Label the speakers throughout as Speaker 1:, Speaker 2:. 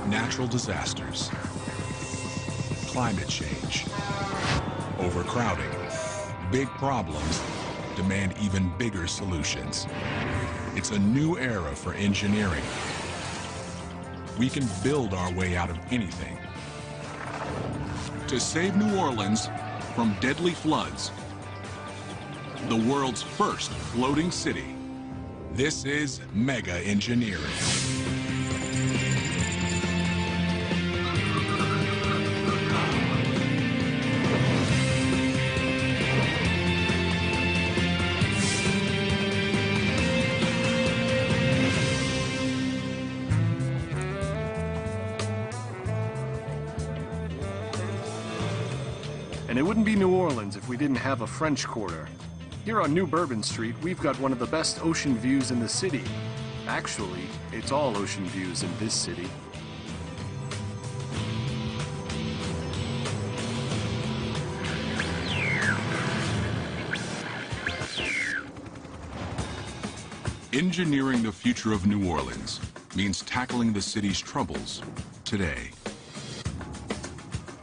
Speaker 1: Natural disasters, climate change, overcrowding. Big problems demand even bigger solutions. It's a new era for engineering. We can build our way out of anything. To save New Orleans from deadly floods, the world's first floating city, this is Mega Engineering.
Speaker 2: And it wouldn't be New Orleans if we didn't have a French Quarter. Here on New Bourbon Street, we've got one of the best ocean views in the city. Actually, it's all ocean views in this city.
Speaker 1: Engineering the future of New Orleans means tackling the city's troubles today.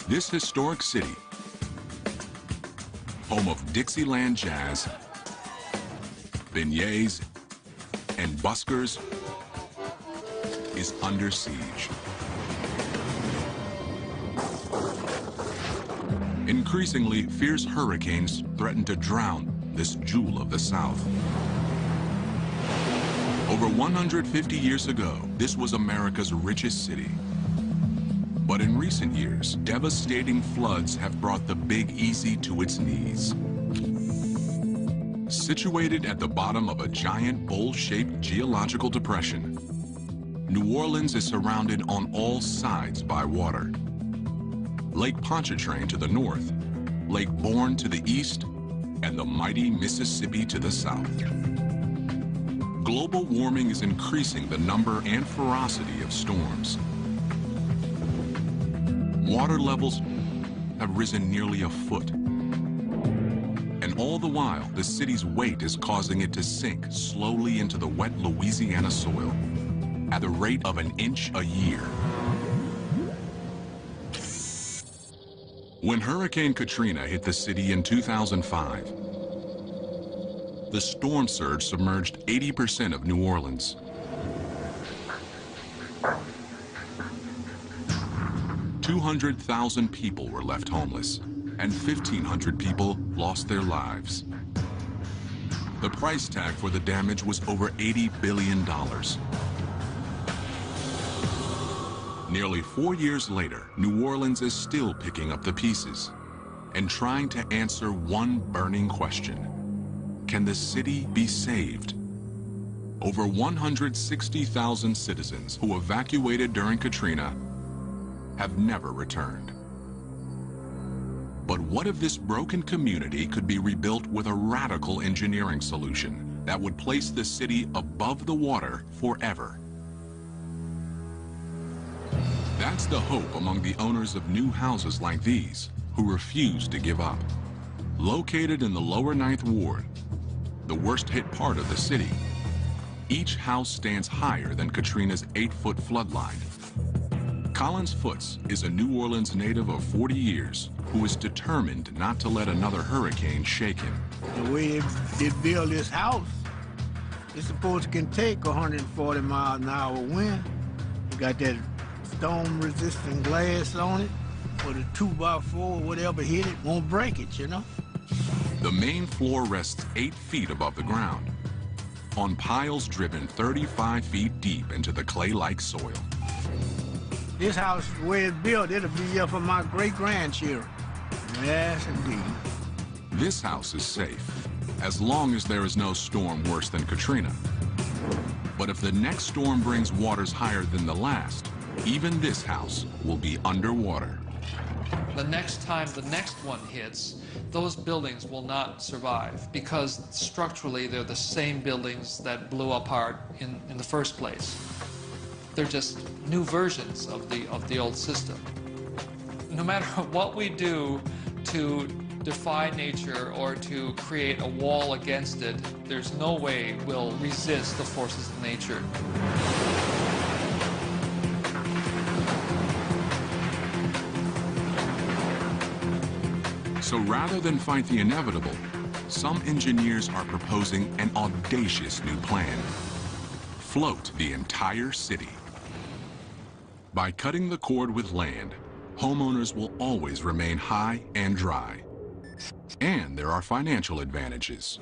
Speaker 1: This historic city, home of Dixieland jazz, beignets, and buskers, is under siege. Increasingly, fierce hurricanes threaten to drown this jewel of the South. Over 150 years ago, this was America's richest city. But in recent years, devastating floods have brought the Big Easy to its knees. Situated at the bottom of a giant bowl-shaped geological depression, New Orleans is surrounded on all sides by water. Lake Pontchartrain to the north, Lake Borgne to the east, and the mighty Mississippi to the south. Global warming is increasing the number and ferocity of storms. Water levels have risen nearly a foot. And all the while, the city's weight is causing it to sink slowly into the wet Louisiana soil at the rate of an inch a year. When Hurricane Katrina hit the city in 2005, the storm surge submerged 80% of New Orleans. 200,000 people were left homeless, and 1,500 people lost their lives. The price tag for the damage was over $80 billion. Nearly 4 years later, New Orleans is still picking up the pieces and trying to answer one burning question. Can the city be saved? Over 160,000 citizens who evacuated during Katrina have never returned. But what if this broken community could be rebuilt with a radical engineering solution that would place the city above the water forever? That's the hope among the owners of new houses like these, who refuse to give up. Located in the lower 9th Ward, the worst hit part of the city, each house stands higher than Katrina's 8-foot floodline. Collins Foots is a New Orleans native of 40 years who is determined not to let another hurricane shake him.
Speaker 3: The way they build this house, it's supposed to can take 140 miles an hour wind. You got that storm-resistant glass on it, with a 2x4, whatever hit it, won't break it, you know?
Speaker 1: The main floor rests 8 feet above the ground, on piles driven 35 feet deep into the clay-like soil.
Speaker 3: This house, the way it's built, it'll be here for my great-grandchildren. Yes, indeed.
Speaker 1: This house is safe, as long as there is no storm worse than Katrina. But if the next storm brings waters higher than the last, even this house will be underwater.
Speaker 4: The next time the next one hits, those buildings will not survive because structurally they're the same buildings that blew apart in the first place. They're just new versions of the old system. No matter what we do to defy nature or to create a wall against it, there's no way we'll resist the forces of nature.
Speaker 1: So rather than fight the inevitable, some engineers are proposing an audacious new plan. Float the entire city. By cutting the cord with land, homeowners will always remain high and dry. And there are financial advantages.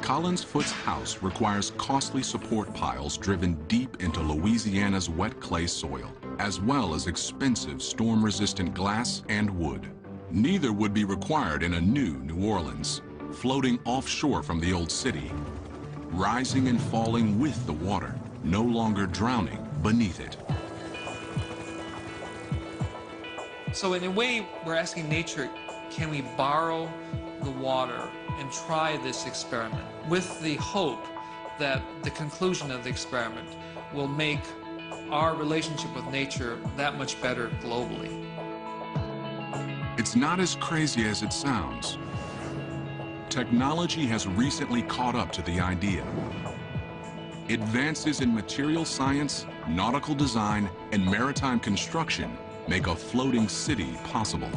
Speaker 1: Collins Foot's house requires costly support piles driven deep into Louisiana's wet clay soil, as well as expensive storm-resistant glass and wood. Neither would be required in a new New Orleans, floating offshore from the old city, rising and falling with the water, no longer drowning beneath it.
Speaker 4: So in a way, we're asking nature, can we borrow the water and try this experiment with the hope that the conclusion of the experiment will make our relationship with nature that much better globally?
Speaker 1: It's not as crazy as it sounds. Technology has recently caught up to the idea. Advances in material science, nautical design, and maritime construction make a floating city possible.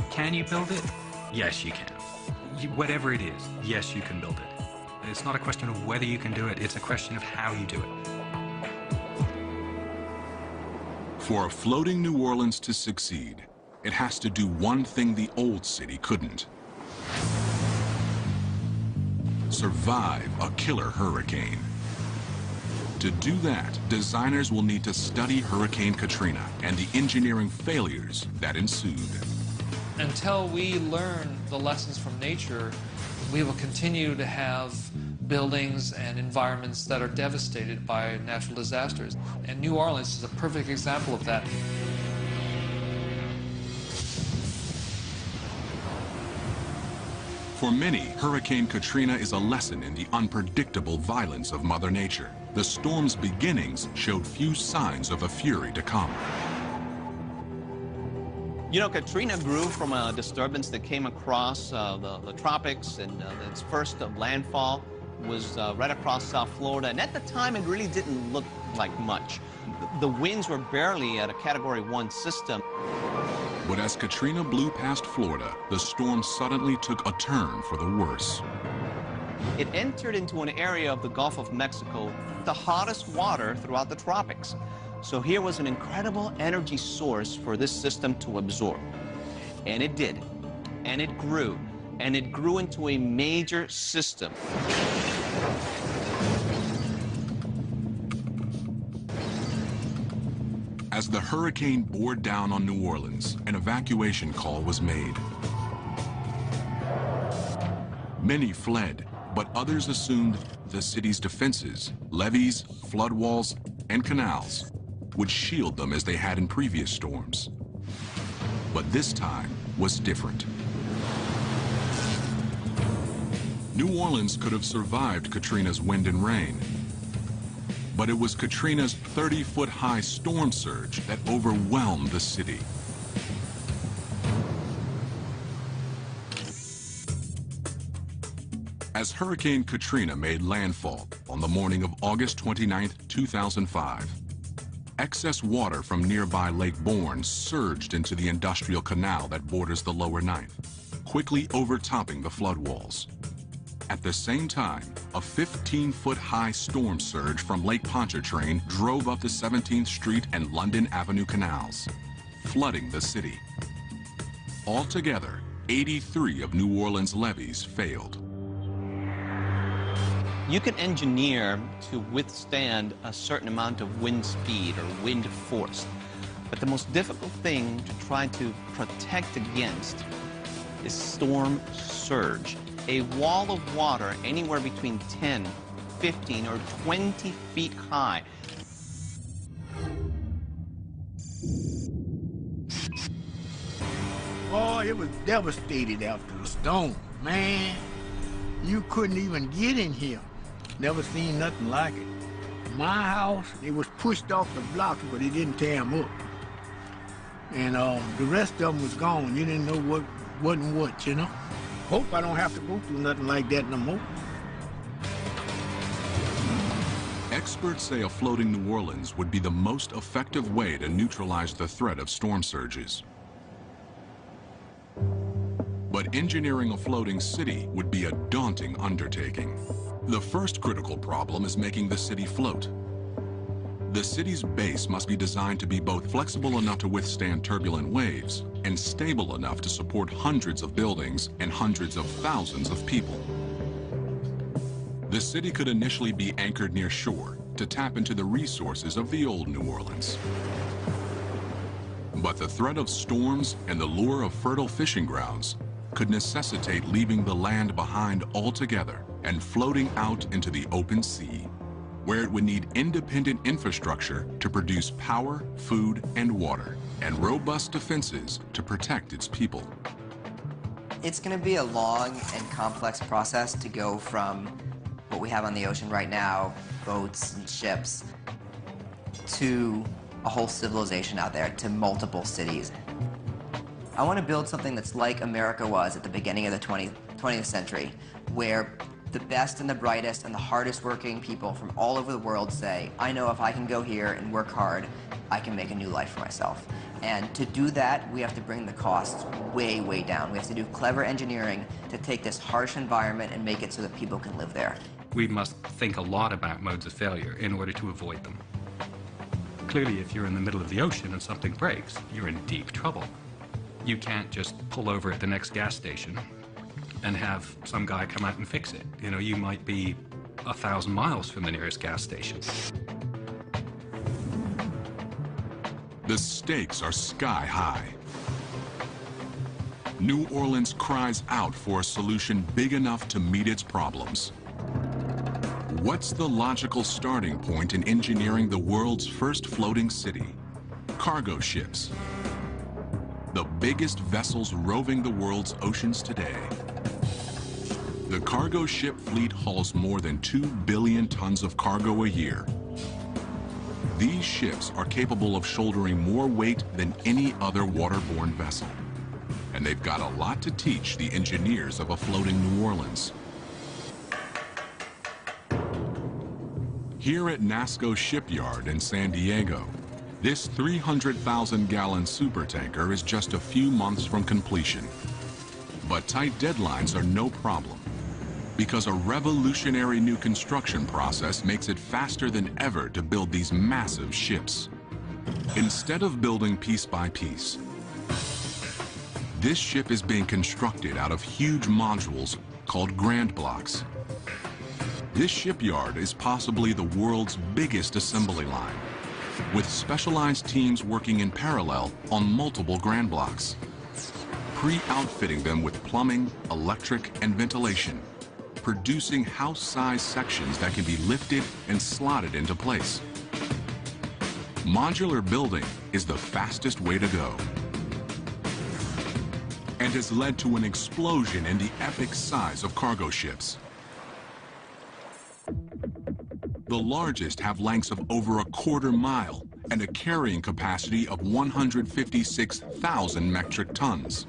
Speaker 5: Can you build it? Yes, you can. Whatever it is, yes, you can build it. It's not a question of whether you can do it, it's a question of how you do it.
Speaker 1: For a floating New Orleans to succeed, it has to do one thing the old city couldn't. Survive a killer hurricane. To do that, designers will need to study Hurricane Katrina and the engineering failures that ensued.
Speaker 4: Until we learn the lessons from nature, we will continue to have buildings and environments that are devastated by natural disasters. And New Orleans is a perfect example of that.
Speaker 1: For many, Hurricane Katrina is a lesson in the unpredictable violence of Mother Nature. The storm's beginnings showed few signs of a fury to come.
Speaker 6: You know, Katrina grew from a disturbance that came across the tropics, and its first landfall was right across South Florida. And at the time, it really didn't look like much. The winds were barely at a Category 1 system.
Speaker 1: But as Katrina blew past Florida, the storm suddenly took a turn for the worse.
Speaker 6: It entered into an area of the Gulf of Mexico, the hottest water throughout the tropics. So here was an incredible energy source for this system to absorb. And it did. And it grew. And it grew into a major system.
Speaker 1: As the hurricane bore down on New Orleans, an evacuation call was made. Many fled, but others assumed the city's defenses, levees, flood walls, and canals would shield them as they had in previous storms. But this time was different. New Orleans could have survived Katrina's wind and rain, but it was Katrina's 30-foot-high storm surge that overwhelmed the city. As Hurricane Katrina made landfall on the morning of August 29, 2005, excess water from nearby Lake Borgne surged into the industrial canal that borders the lower Ninth, quickly overtopping the flood walls. At the same time, a 15-foot-high storm surge from Lake Pontchartrain drove up the 17th Street and London Avenue canals, flooding the city. Altogether, 83 of New Orleans' levees failed.
Speaker 6: You can engineer to withstand a certain amount of wind speed or wind force. But the most difficult thing to try to protect against is storm surge. A wall of water anywhere between 10, 15, or 20 feet high.
Speaker 3: Oh, it was devastated after the storm, man. You couldn't even get in here. Never seen nothing like it. My house, it was pushed off the blocks, but it didn't tear them up. And the rest of them was gone. You didn't know what wasn't what, you know? Hope I don't have to go through nothing like that no more.
Speaker 1: Experts say a floating New Orleans would be the most effective way to neutralize the threat of storm surges. But engineering a floating city would be a daunting undertaking. The first critical problem is making the city float. The city's base must be designed to be both flexible enough to withstand turbulent waves and stable enough to support hundreds of buildings and hundreds of thousands of people. The city could initially be anchored near shore to tap into the resources of the old New Orleans. But the threat of storms and the lure of fertile fishing grounds could necessitate leaving the land behind altogether and floating out into the open sea, where it would need independent infrastructure to produce power, food, and water, and robust defenses to protect its people.
Speaker 7: It's going to be a long and complex process to go from what we have on the ocean right now, boats and ships, to a whole civilization out there, to multiple cities. I want to build something that's like America was at the beginning of the 20th century, where the best and the brightest and the hardest working people from all over the world say, I know if I can go here and work hard, I can make a new life for myself. And to do that, we have to bring the costs way, way down. We have to do clever engineering to take this harsh environment and make it so that people can live there.
Speaker 5: We must think a lot about modes of failure in order to avoid them. Clearly, if you're in the middle of the ocean and something breaks, you're in deep trouble. You can't just pull over at the next gas station and have some guy come out and fix it. You know, you might be 1,000 miles from the nearest gas station.
Speaker 1: The stakes are sky high. New Orleans cries out for a solution big enough to meet its problems. What's the logical starting point in engineering the world's first floating city? Cargo ships. The biggest vessels roving the world's oceans today. The cargo ship fleet hauls more than 2 billion tons of cargo a year. These ships are capable of shouldering more weight than any other waterborne vessel. And they've got a lot to teach the engineers of a floating New Orleans. Here at NASSCO Shipyard in San Diego, this 300,000-gallon supertanker is just a few months from completion. But tight deadlines are no problem, because a revolutionary new construction process makes it faster than ever to build these massive ships. Instead of building piece by piece, this ship is being constructed out of huge modules called Grand Blocks. This shipyard is possibly the world's biggest assembly line, with specialized teams working in parallel on multiple Grand Blocks, pre-outfitting them with plumbing, electric, and ventilation, producing house-sized sections that can be lifted and slotted into place. Modular building is the fastest way to go, and has led to an explosion in the epic size of cargo ships. The largest have lengths of over 1/4 mile and a carrying capacity of 156,000 metric tons.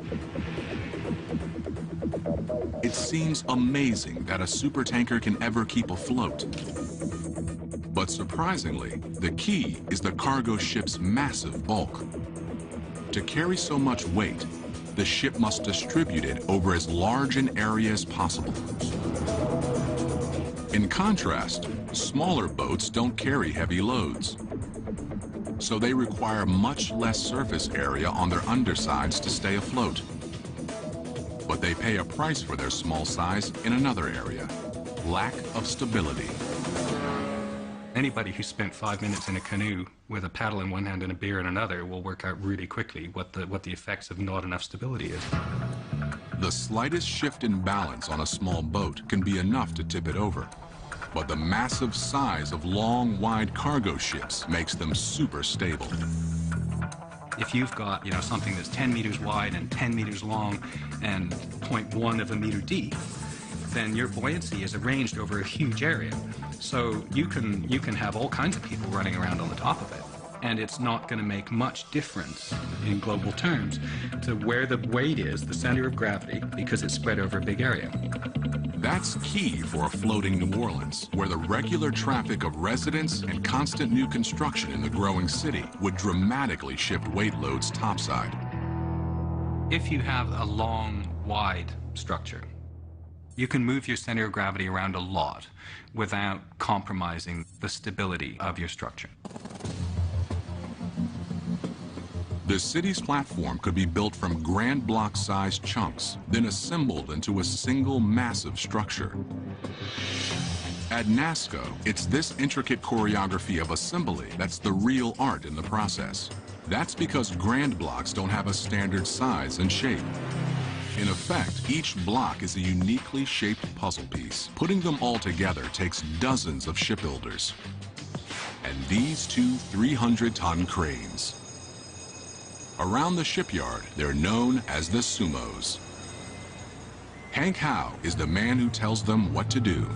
Speaker 1: It seems amazing that a supertanker can ever keep afloat. But surprisingly, the key is the cargo ship's massive bulk. To carry so much weight, the ship must distribute it over as large an area as possible. In contrast, smaller boats don't carry heavy loads, so they require much less surface area on their undersides to stay afloat. But they pay a price for their small size in another area: lack of stability.
Speaker 5: Anybody who spent 5 minutes in a canoe with a paddle in one hand and a beer in another will work out really quickly what the effects of not enough stability is.
Speaker 1: The slightest shift in balance on a small boat can be enough to tip it over. But the massive size of long, wide cargo ships makes them super stable.
Speaker 5: If you've got, something that's 10 meters wide and 10 meters long and 0.1 of a meter deep, then your buoyancy is arranged over a huge area. So you can have all kinds of people running around on the top of it, and it's not going to make much difference in global terms to where the weight is, the center of gravity, because it's spread over a big area.
Speaker 1: That's key for a floating New Orleans, where the regular traffic of residents and constant new construction in the growing city would dramatically shift weight loads topside.
Speaker 5: If you have a long wide structure. You can move your center of gravity around a lot without compromising the stability of your structure.
Speaker 1: The city's platform could be built from grand block-sized chunks, then assembled into a single massive structure. At NASCO, it's this intricate choreography of assembly that's the real art in the process. That's because grand blocks don't have a standard size and shape. In effect, each block is a uniquely shaped puzzle piece. Putting them all together takes dozens of shipbuilders. And these two 300-ton cranes. Around the shipyard, they're known as the Sumos. Hank Howe is the man who tells them what to do.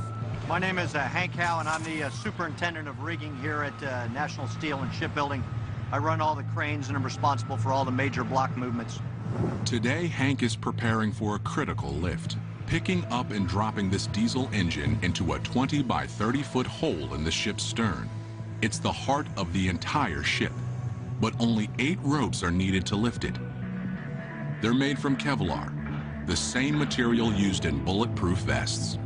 Speaker 8: My name is Hank Howe, and I'm the superintendent of rigging here at National Steel and Shipbuilding. I run all the cranes, and I'm responsible for all the major block movements.
Speaker 1: Today, Hank is preparing for a critical lift, picking up and dropping this diesel engine into a 20 by 30-foot hole in the ship's stern. It's the heart of the entire ship, but only 8 ropes are needed to lift it. They're made from Kevlar, the same material used in bulletproof vests.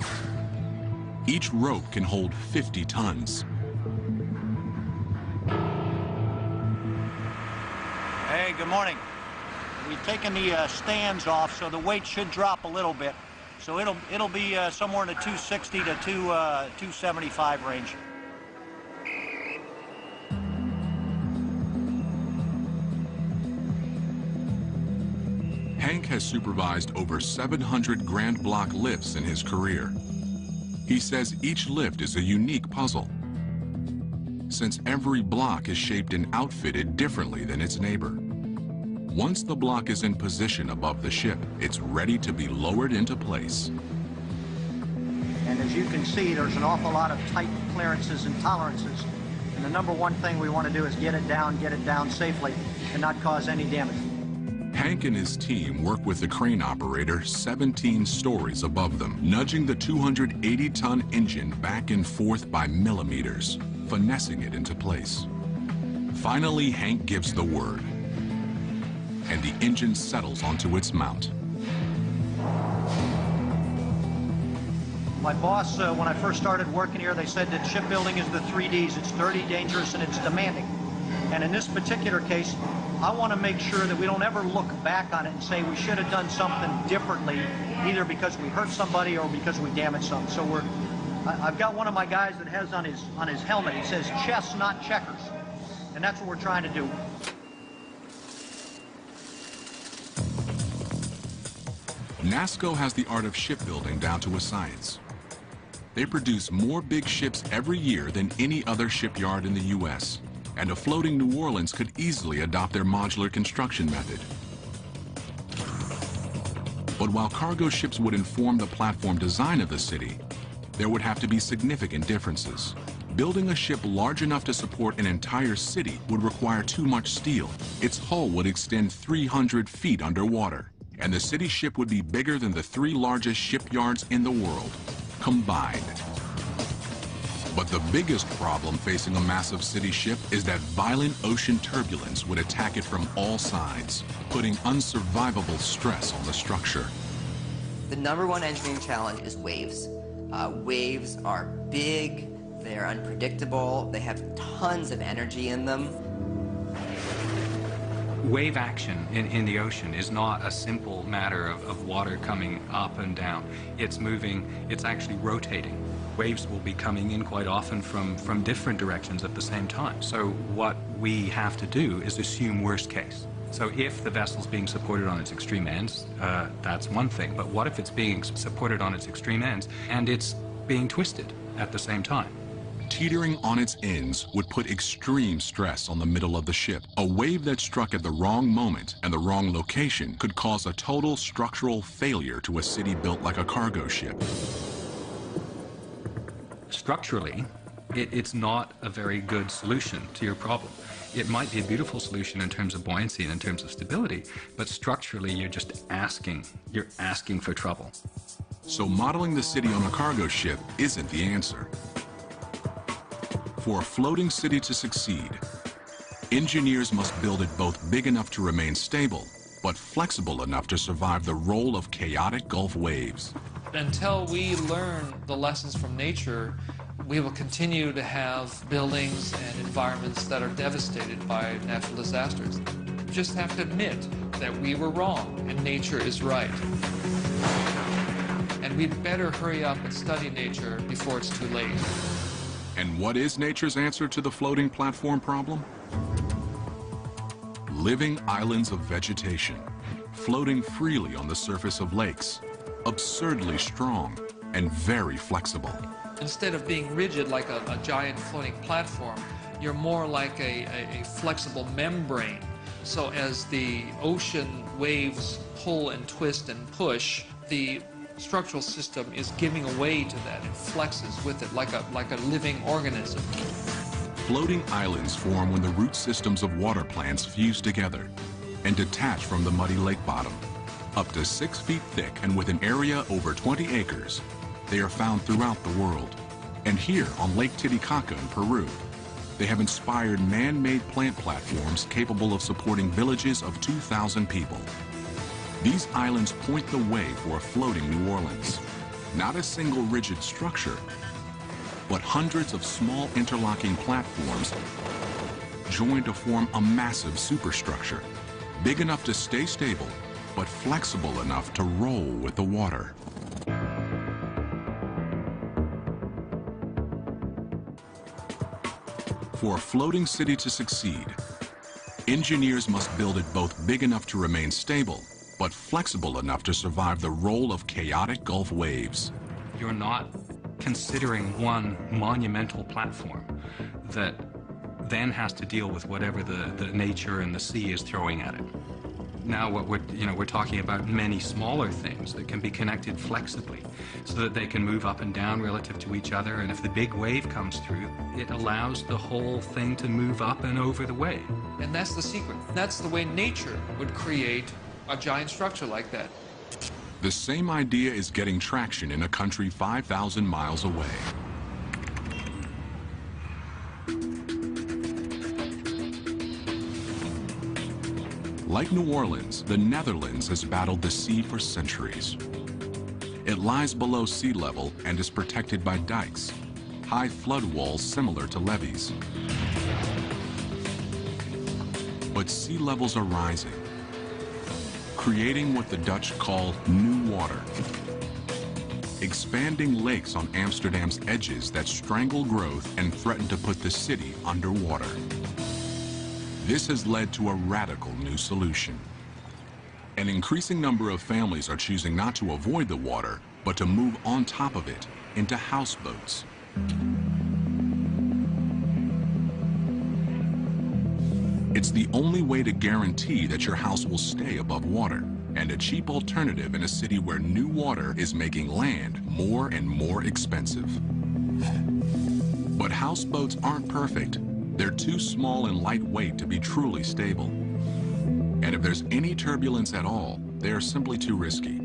Speaker 1: Each rope can hold 50 tons.
Speaker 8: Hey, good morning. We've taken the stands off, so the weight should drop a little bit. So it'll be somewhere in the 260 to 275 range.
Speaker 1: Hank has supervised over 700 grand block lifts in his career. He says each lift is a unique puzzle, since every block is shaped and outfitted differently than its neighbor. Once the block is in position above the ship, it's ready to be lowered into place.
Speaker 8: And as you can see, there's an awful lot of tight clearances and tolerances. And the number one thing we want to do is get it down safely and not cause any damage.
Speaker 1: Hank and his team work with the crane operator 17 stories above them, nudging the 280-ton engine back and forth by millimeters, finessing it into place. Finally, Hank gives the word, and the engine settles onto its mount.
Speaker 8: My boss, when I first started working here, they said that shipbuilding is the 3 Ds. It's dirty, dangerous, and it's demanding. And in this particular case, I want to make sure that we don't ever look back on it and say we should have done something differently, either because we hurt somebody or because we damaged something. So I've got one of my guys that has on his helmet, it says chess, not checkers. And that's what we're trying to do.
Speaker 1: NASCO has the art of shipbuilding down to a science. They produce more big ships every year than any other shipyard in the U.S., and a floating New Orleans could easily adopt their modular construction method. But while cargo ships would inform the platform design of the city, there would have to be significant differences. Building a ship large enough to support an entire city would require too much steel. Its hull would extend 300 feet underwater, and the city ship would be bigger than the 3 largest shipyards in the world, combined. But the biggest problem facing a massive city ship is that violent ocean turbulence would attack it from all sides, putting unsurvivable stress on the structure.
Speaker 7: The #1 engineering challenge is waves. Waves are big, they're unpredictable, they have tons of energy in them.
Speaker 5: Wave action in the ocean is not a simple matter of water coming up and down. It's moving, it's actually rotating. Waves will be coming in quite often from different directions at the same time. So what we have to do is assume worst case. So if the vessel's being supported on its extreme ends, that's one thing. But what if it's being supported on its extreme ends and it's being twisted at the same time?
Speaker 1: Teetering on its ends would put extreme stress on the middle of the ship. A wave that struck at the wrong moment and the wrong location could cause a total structural failure to a city built like a cargo ship.
Speaker 5: Structurally, it's not a very good solution to your problem. It might be a beautiful solution in terms of buoyancy and in terms of stability, but structurally you're just asking for trouble.
Speaker 1: So modeling the city on a cargo ship isn't the answer. For a floating city to succeed, engineers must build it both big enough to remain stable but flexible enough to survive the roll of chaotic Gulf waves.
Speaker 4: Until we learn the lessons from nature, we will continue to have buildings and environments that are devastated by natural disasters. We just have to admit that we were wrong and nature is right. And we'd better hurry up and study nature before it's too late.
Speaker 1: And what is nature's answer to the floating platform problem? Living islands of vegetation, floating freely on the surface of lakes, absurdly strong and very flexible.
Speaker 4: Instead of being rigid like a giant floating platform, you're more like a flexible membrane. So as the ocean waves pull and twist and push, the structural system is giving away to that. It flexes with it like a living organism.
Speaker 1: Floating islands form when the root systems of water plants fuse together and detach from the muddy lake bottom. Up to 6 feet thick and with an area over 20 acres, they are found throughout the world. And here on Lake Titicaca in Peru, they have inspired man-made plant platforms capable of supporting villages of 2,000 people. These islands point the way for a floating New Orleans. Not a single rigid structure, but hundreds of small interlocking platforms joined to form a massive superstructure, big enough to stay stable, but flexible enough to roll with the water. For a floating city to succeed, engineers must build it both big enough to remain stable, but flexible enough to survive the roll of chaotic Gulf waves.
Speaker 5: You're not considering one monumental platform that then has to deal with whatever the nature and the sea is throwing at it. Now what we're talking about many smaller things that can be connected flexibly so that they can move up and down relative to each other, and if the big wave comes through, it allows the whole thing to move up and over the wave.
Speaker 4: And that's the secret. That's the way nature would create a giant structure like that.
Speaker 1: The same idea is getting traction in a country 5,000 miles away. Like New Orleans, the Netherlands has battled the sea for centuries. It lies below sea level and is protected by dikes, high flood walls similar to levees. But sea levels are rising, creating what the Dutch call new water. Expanding lakes on Amsterdam's edges that strangle growth and threaten to put the city underwater. This has led to a radical new solution. An increasing number of families are choosing not to avoid the water, but to move on top of it into houseboats. It's the only way to guarantee that your house will stay above water, and a cheap alternative in a city where new water is making land more and more expensive. But houseboats aren't perfect. They're too small and lightweight to be truly stable. And if there's any turbulence at all, they are simply too risky.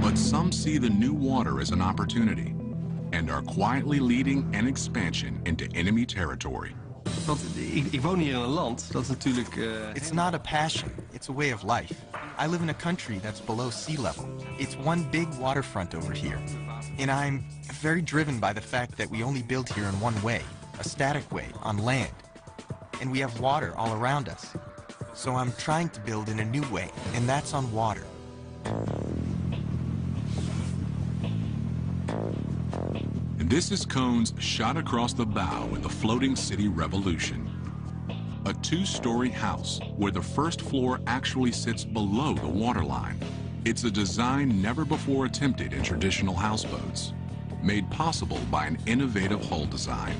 Speaker 1: But some see the new water as an opportunity and are quietly leading an expansion into enemy territory.
Speaker 9: Want ik woon hier in een land dat natuurlijk...
Speaker 10: It's not a passion, it's a way of life. I live in a country that's below sea level. It's one big waterfront over here. And I'm very driven by the fact that we only build here in one way, a static way, on land. And we have water all around us. So I'm trying to build in a new way, and that's on water.
Speaker 1: This is Cohn's shot across the bow in the Floating City Revolution. A two-story house where the first floor actually sits below the waterline. It's a design never before attempted in traditional houseboats, made possible by an innovative hull design.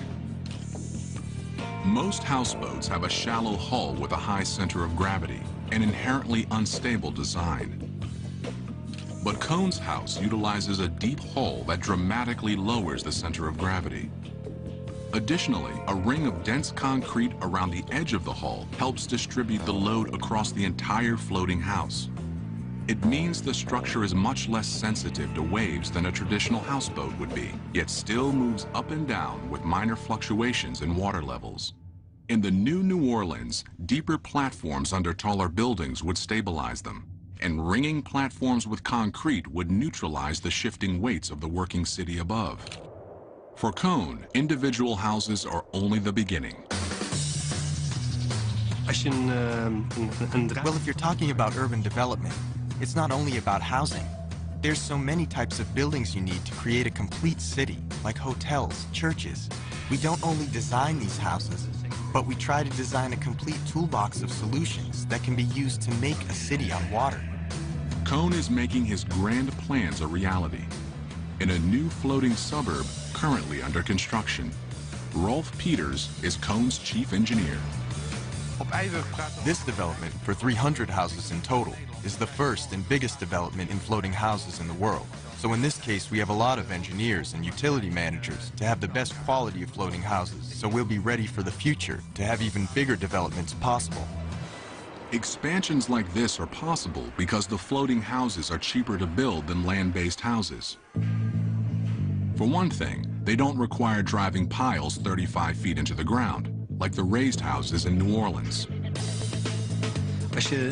Speaker 1: Most houseboats have a shallow hull with a high center of gravity, an inherently unstable design. But Cohn's house utilizes a deep hull that dramatically lowers the center of gravity. Additionally, a ring of dense concrete around the edge of the hull helps distribute the load across the entire floating house. It means the structure is much less sensitive to waves than a traditional houseboat would be, yet still moves up and down with minor fluctuations in water levels. In the new New Orleans, deeper platforms under taller buildings would stabilize them, and ringing platforms with concrete would neutralize the shifting weights of the working city above. For Cone, individual houses are only the beginning.
Speaker 10: Well, if you're talking about urban development, it's not only about housing. There's so many types of buildings you need to create a complete city, like hotels, churches. We don't only design these houses, but we try to design a complete toolbox of solutions that can be used to make a city on water.
Speaker 1: Cone is making his grand plans a reality. In a new floating suburb currently under construction, Rolf Peters is Cone's chief engineer.
Speaker 10: This development, for 300 houses in total, is the first and biggest development in floating houses in the world. So in this case, we have a lot of engineers and utility managers to have the best quality of floating houses, so we'll be ready for the future to have even bigger developments possible.
Speaker 1: Expansions like this are possible because the floating houses are cheaper to build than land-based houses. For one thing, they don't require driving piles 35 feet into the ground, like the raised houses in New Orleans.
Speaker 9: Als je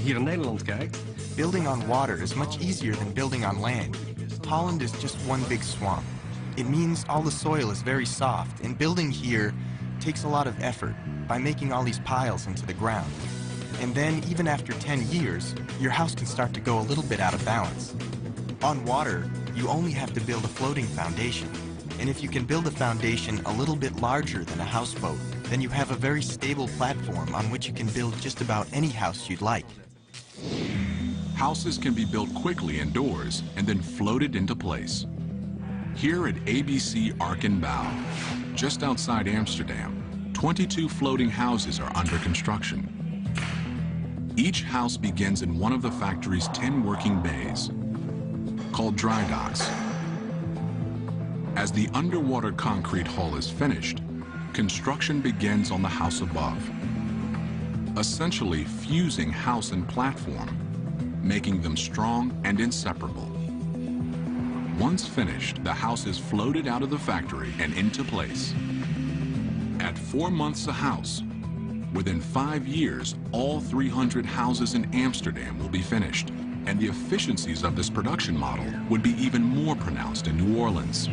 Speaker 9: hier in Nederland kijkt,
Speaker 10: building on water is much easier than building on land. Holland is just one big swamp. It means all the soil is very soft, and building here takes a lot of effort by making all these piles into the ground. And then, even after 10 years, your house can start to go a little bit out of balance. On water, you only have to build a floating foundation. And if you can build a foundation a little bit larger than a houseboat, then you have a very stable platform on which you can build just about any house you'd like.
Speaker 1: Houses can be built quickly indoors and then floated into place. Here at ABC Ark and Bow, just outside Amsterdam, 22 floating houses are under construction. Each house begins in one of the factory's 10 working bays, called dry docks. As the underwater concrete hull is finished, construction begins on the house above, essentially fusing house and platform, making them strong and inseparable. Once finished, the house is floated out of the factory and into place. At 4 months a house, within 5 years, all 300 houses in Amsterdam will be finished, and the efficiencies of this production model would be even more pronounced in New Orleans.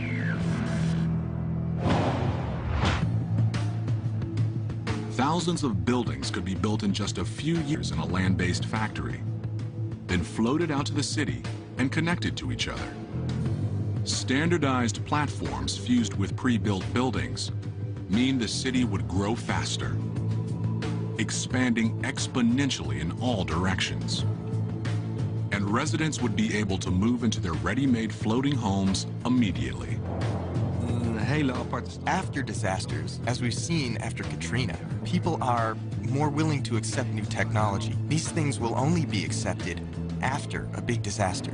Speaker 1: Thousands of buildings could be built in just a few years in a land-based factory, then floated out to the city and connected to each other. Standardized platforms fused with pre-built buildings mean the city would grow faster, expanding exponentially in all directions. And residents would be able to move into their ready-made floating homes immediately.
Speaker 10: After disasters, as we've seen after Katrina, people are more willing to accept new technology. These things will only be accepted after a big disaster.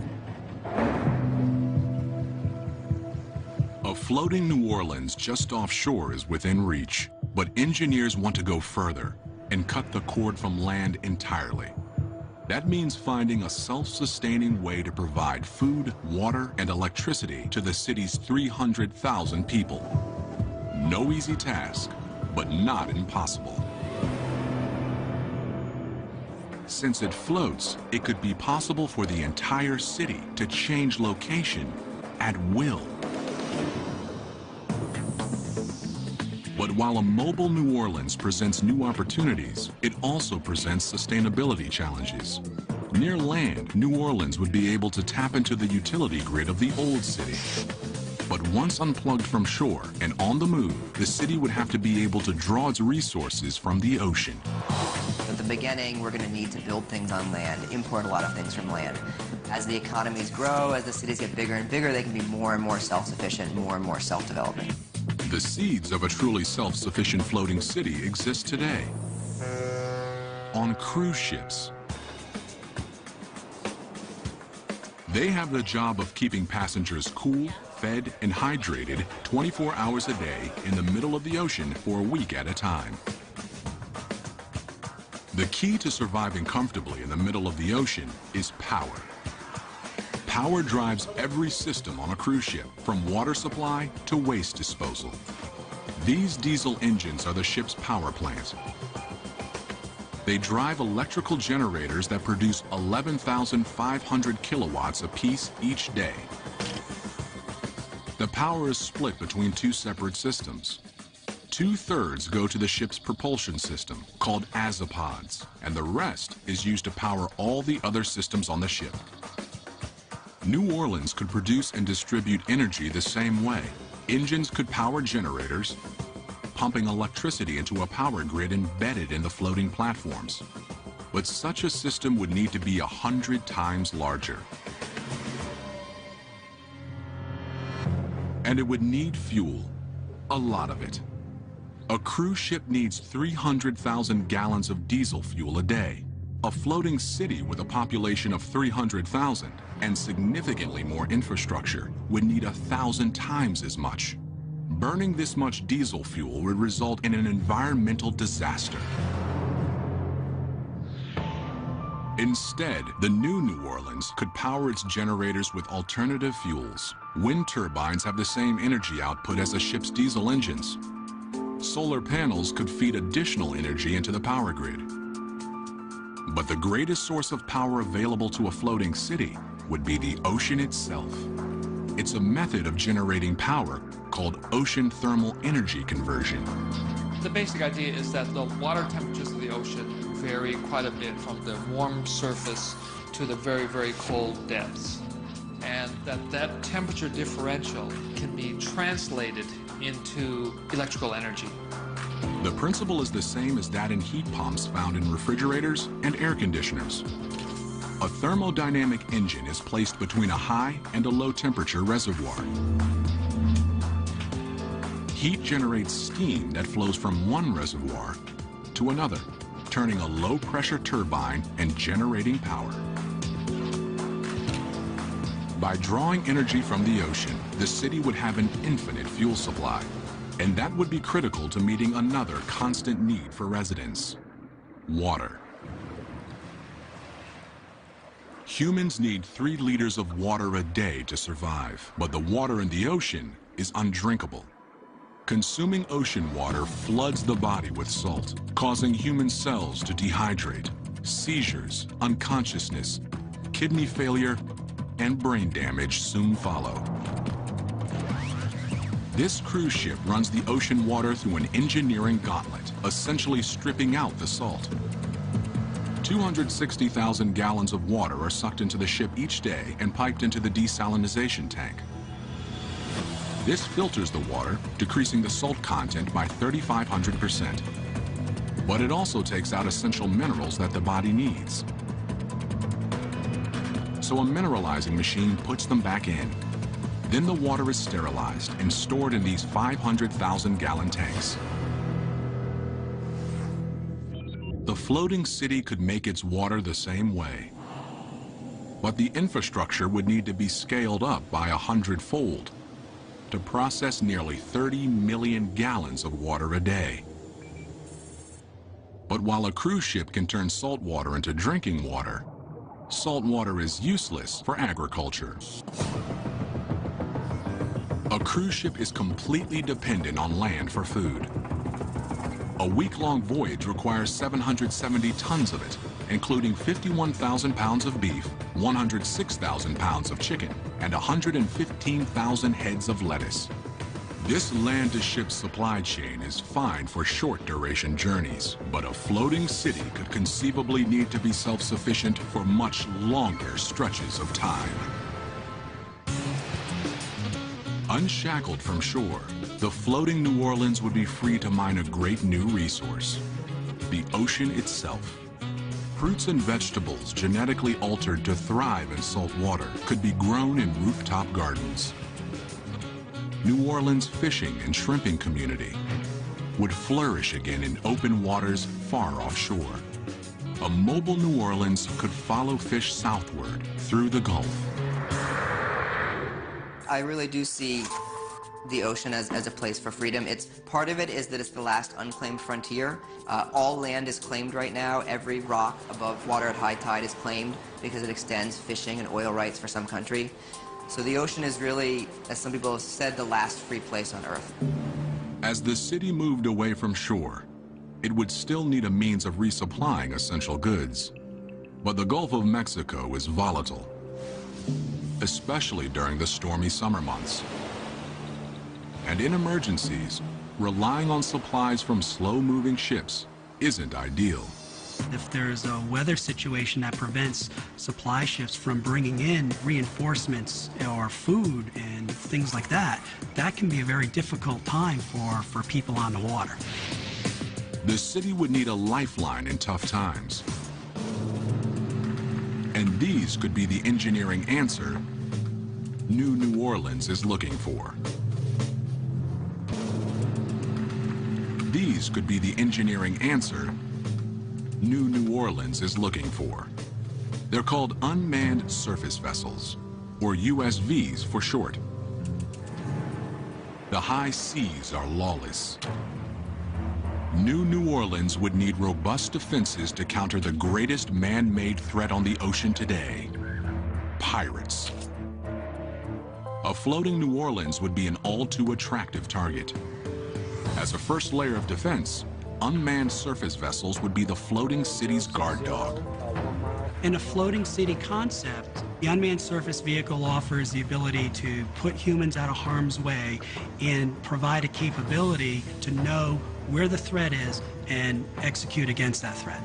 Speaker 1: A floating New Orleans just offshore is within reach, but engineers want to go further and cut the cord from land entirely. That means finding a self-sustaining way to provide food, water, and electricity to the city's 300,000 people. No easy task, but not impossible. Since it floats, it could be possible for the entire city to change location at will. But while a mobile New Orleans presents new opportunities, it also presents sustainability challenges. Near land, New Orleans would be able to tap into the utility grid of the old city. But once unplugged from shore and on the move, the city would have to be able to draw its resources from the ocean.
Speaker 7: At the beginning, we're going to need to build things on land, import a lot of things from land. As the economies grow, as the cities get bigger and bigger, they can be more and more self-sufficient, more and more self-developing.
Speaker 1: The seeds of a truly self-sufficient floating city exist today on cruise ships. They have the job of keeping passengers cool, fed, and hydrated 24 hours a day in the middle of the ocean for a week at a time. The key to surviving comfortably in the middle of the ocean is power. Power drives every system on a cruise ship, from water supply to waste disposal. These diesel engines are the ship's power plant. They drive electrical generators that produce 11,500 kilowatts apiece each day. The power is split between two separate systems. 2/3 go to the ship's propulsion system, called azipods, and the rest is used to power all the other systems on the ship. New Orleans could produce and distribute energy the same way. Engines could power generators, pumping electricity into a power grid embedded in the floating platforms. But such a system would need to be 100 times larger. And it would need fuel, a lot of it. A cruise ship needs 300,000 gallons of diesel fuel a day. A floating city with a population of 300,000 and significantly more infrastructure would need 1,000 times as much. Burning this much diesel fuel would result in an environmental disaster. Instead, the new Orleans could power its generators with alternative fuels. Wind turbines have the same energy output as a ship's diesel engines. Solar panels could feed additional energy into the power grid. But the greatest source of power available to a floating city would be the ocean itself. It's a method of generating power called ocean thermal energy conversion.
Speaker 4: The basic idea is that the water temperatures of the ocean vary quite a bit from the warm surface to the very, very cold depths. And that temperature differential can be translated into electrical energy.
Speaker 1: The principle is the same as that in heat pumps found in refrigerators and air conditioners. A thermodynamic engine is placed between a high and a low temperature reservoir. Heat generates steam that flows from one reservoir to another, turning a low pressure turbine and generating power. By drawing energy from the ocean, the city would have an infinite fuel supply, and that would be critical to meeting another constant need for residents: water. Humans need 3 liters of water a day to survive, but the water in the ocean is undrinkable. Consuming ocean water floods the body with salt, causing human cells to dehydrate. Seizures, unconsciousness, kidney failure, and brain damage soon follow. This cruise ship runs the ocean water through an engineering gauntlet, essentially stripping out the salt. 260,000 gallons of water are sucked into the ship each day and piped into the desalinization tank. This filters the water, decreasing the salt content by 3,500%. But it also takes out essential minerals that the body needs. So a mineralizing machine puts them back in. Then the water is sterilized and stored in these 500,000 gallon tanks. The floating city could make its water the same way. But the infrastructure would need to be scaled up by 100-fold to process nearly 30 million gallons of water a day. But while a cruise ship can turn salt water into drinking water, salt water is useless for agriculture. A cruise ship is completely dependent on land for food. A week-long voyage requires 770 tons of it, including 51,000 pounds of beef, 106,000 pounds of chicken, and 115,000 heads of lettuce. This land-to-ship supply chain is fine for short-duration journeys, but a floating city could conceivably need to be self-sufficient for much longer stretches of time. Unshackled from shore, the floating New Orleans would be free to mine a great new resource: the ocean itself. Fruits and vegetables genetically altered to thrive in salt water could be grown in rooftop gardens. New Orleans' fishing and shrimping community would flourish again in open waters far offshore. A mobile New Orleans could follow fish southward through the Gulf.
Speaker 7: I really do see the ocean as a place for freedom. Part of it is that it's the last unclaimed frontier. All land is claimed right now. Every rock above water at high tide is claimed because it extends fishing and oil rights for some country. So the ocean is really, as some people have said, the last free place on Earth.
Speaker 1: As the city moved away from shore, it would still need a means of resupplying essential goods. But the Gulf of Mexico is volatile, especially during the stormy summer months. And in emergencies, relying on supplies from slow-moving ships isn't ideal.
Speaker 11: If there's a weather situation that prevents supply ships from bringing in reinforcements or food and things like that, that can be a very difficult time for people on the water.
Speaker 1: The city would need a lifeline in tough times. And these could be the engineering answer New Orleans is looking for. These could be the engineering answer New Orleans is looking for. They're called unmanned surface vessels, or USVs for short. The high seas are lawless. New Orleans would need robust defenses to counter the greatest man-made threat on the ocean today: pirates. A floating New Orleans would be an all-too-attractive target. As a first layer of defense, unmanned surface vessels would be the floating city's guard dog.
Speaker 11: In a floating city concept, the unmanned surface vehicle offers the ability to put humans out of harm's way and provide a capability to know where the threat is and execute against that threat.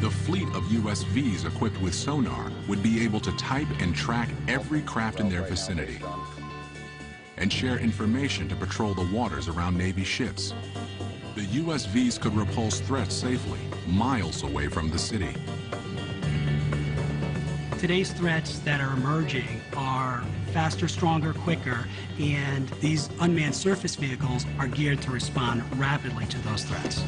Speaker 1: The fleet of USVs equipped with sonar would be able to type and track every craft in their vicinity and share information to patrol the waters around Navy ships. The USVs could repulse threats safely, miles away from the city.
Speaker 11: Today's threats that are emerging are faster, stronger, quicker, and these unmanned surface vehicles are geared to respond rapidly to those threats.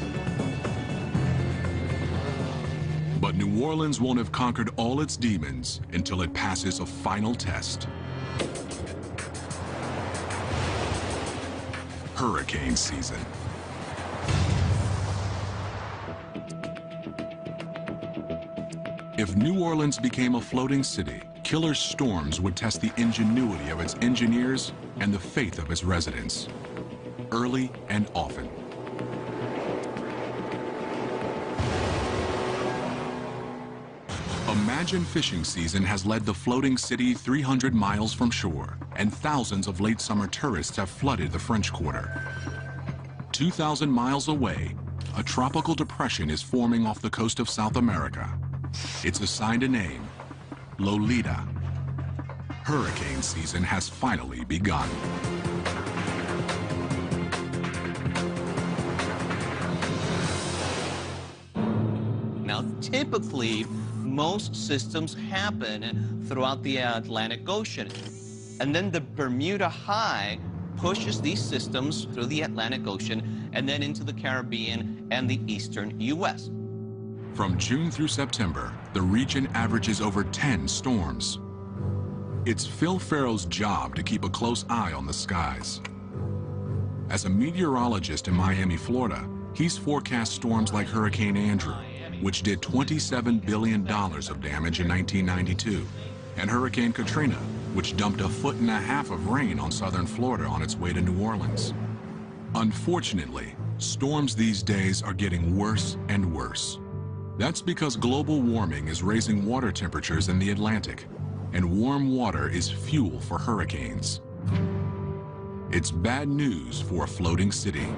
Speaker 1: But New Orleans won't have conquered all its demons until it passes a final test. Hurricane season. If New Orleans became a floating city, killer storms would test the ingenuity of its engineers and the faith of its residents, early and often. Imagine fishing season has led the floating city 300 miles from shore, and thousands of late summer tourists have flooded the French Quarter. 2,000 miles away, a tropical depression is forming off the coast of South America. It's assigned a name: Lolita. Hurricane season has finally begun.
Speaker 6: Now, typically, most systems happen throughout the Atlantic Ocean. And then the Bermuda High pushes these systems through the Atlantic Ocean and then into the Caribbean and the eastern U.S.
Speaker 1: From June through September, the region averages over 10 storms. It's Phil Farrow's job to keep a close eye on the skies. As a meteorologist in Miami, Florida, he's forecast storms like Hurricane Andrew, which did $27 billion of damage in 1992, and Hurricane Katrina, which dumped 1.5 feet of rain on southern Florida on its way to New Orleans. Unfortunately, storms these days are getting worse and worse. That's because global warming is raising water temperatures in the Atlantic, and warm water is fuel for hurricanes. It's bad news for a floating city.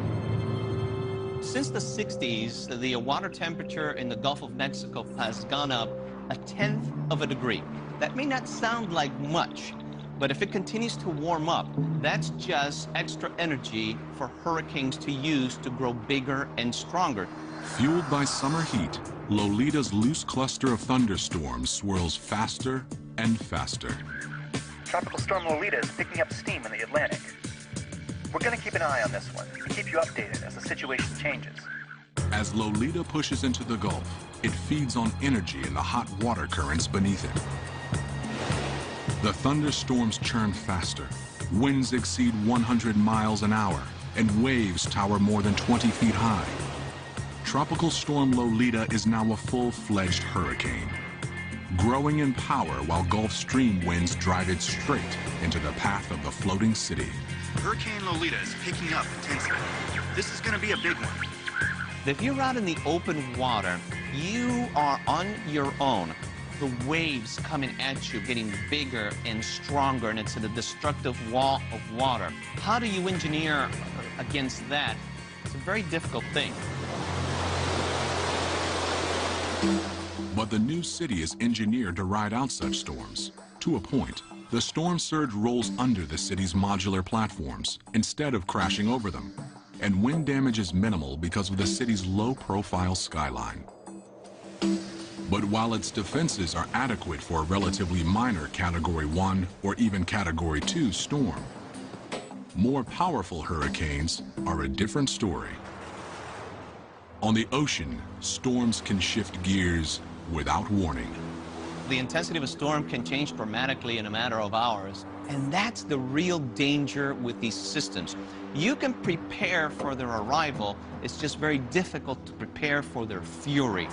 Speaker 6: Since the 60s, the water temperature in the Gulf of Mexico has gone up 1/10 degree. That may not sound like much, but if it continues to warm up, that's just extra energy for hurricanes to use to grow bigger and stronger.
Speaker 1: Fueled by summer heat, Lolita's loose cluster of thunderstorms swirls faster and faster.
Speaker 12: Tropical Storm Lolita is picking up steam in the Atlantic. We're going to keep an eye on this one and keep you updated as the situation changes.
Speaker 1: As Lolita pushes into the Gulf, it feeds on energy in the hot water currents beneath it. The thunderstorms churn faster, winds exceed 100 miles an hour, and waves tower more than 20 feet high. Tropical Storm Lolita is now a full-fledged hurricane, growing in power while Gulf Stream winds drive it straight into the path of the floating city.
Speaker 13: Hurricane Lolita is picking up intensity. This is going to be a big one.
Speaker 6: If you're out in the open water, you are on your own. The waves coming at you, getting bigger and stronger, and it's a destructive wall of water. How do you engineer against that? It's a very difficult thing.
Speaker 1: But the new city is engineered to ride out such storms. To a point, the storm surge rolls under the city's modular platforms instead of crashing over them. And wind damage is minimal because of the city's low-profile skyline. But while its defenses are adequate for a relatively minor Category 1 or even Category 2 storm, more powerful hurricanes are a different story. On the ocean, storms can shift gears without warning.
Speaker 6: The intensity of a storm can change dramatically in a matter of hours, and that's the real danger with these systems. You can prepare for their arrival, it's just very difficult to prepare for their fury.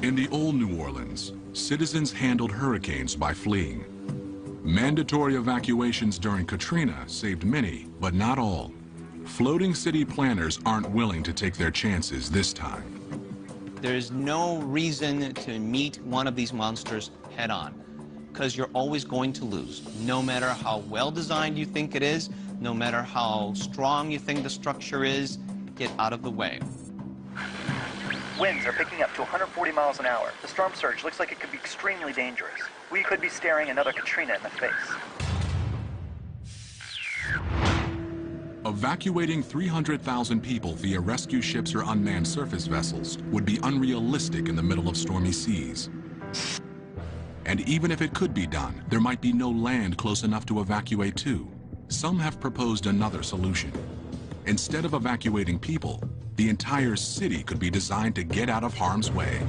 Speaker 1: In the old New Orleans, citizens handled hurricanes by fleeing. Mandatory evacuations during Katrina saved many, but not all. Floating city planners aren't willing to take their chances this time.
Speaker 6: There's no reason to meet one of these monsters head-on, because you're always going to lose. No matter how well designed you think it is, no matter how strong you think the structure is, get out of the way.
Speaker 12: Winds are picking up to 140 miles an hour. The storm surge looks like it could be extremely dangerous. We could be staring another Katrina in the face.
Speaker 1: Evacuating 300,000 people via rescue ships or unmanned surface vessels would be unrealistic in the middle of stormy seas. And even if it could be done, there might be no land close enough to evacuate to. Some have proposed another solution. Instead of evacuating people, the entire city could be designed to get out of harm's way.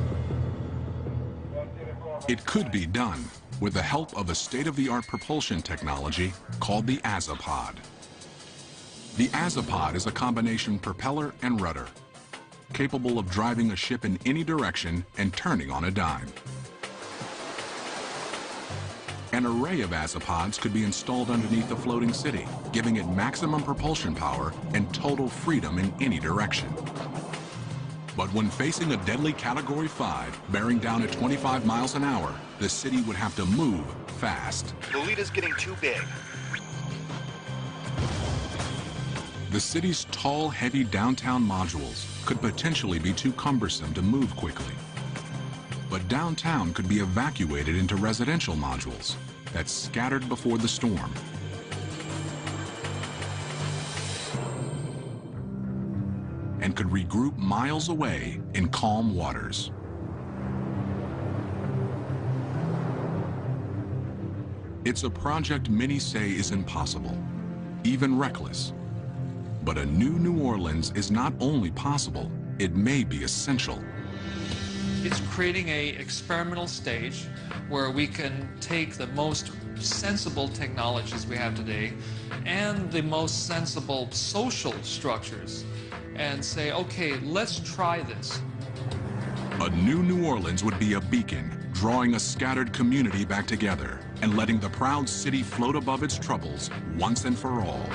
Speaker 1: It could be done with the help of a state-of-the-art propulsion technology called the Azipod. The Azipod is a combination propeller and rudder, capable of driving a ship in any direction and turning on a dime. An array of Azipods could be installed underneath the floating city, giving it maximum propulsion power and total freedom in any direction. But when facing a deadly Category 5, bearing down at 25 miles an hour, the city would have to move fast.
Speaker 13: Lolita's getting too big.
Speaker 1: The city's tall, heavy downtown modules could potentially be too cumbersome to move quickly. But downtown could be evacuated into residential modules that scattered before the storm. And could regroup miles away in calm waters. It's a project many say is impossible, even reckless. But a new New Orleans is not only possible, it may be essential.
Speaker 4: It's creating an experimental stage where we can take the most sensible technologies we have today and the most sensible social structures and say, okay, let's try this.
Speaker 1: A new New Orleans would be a beacon, drawing a scattered community back together and letting the proud city float above its troubles once and for all.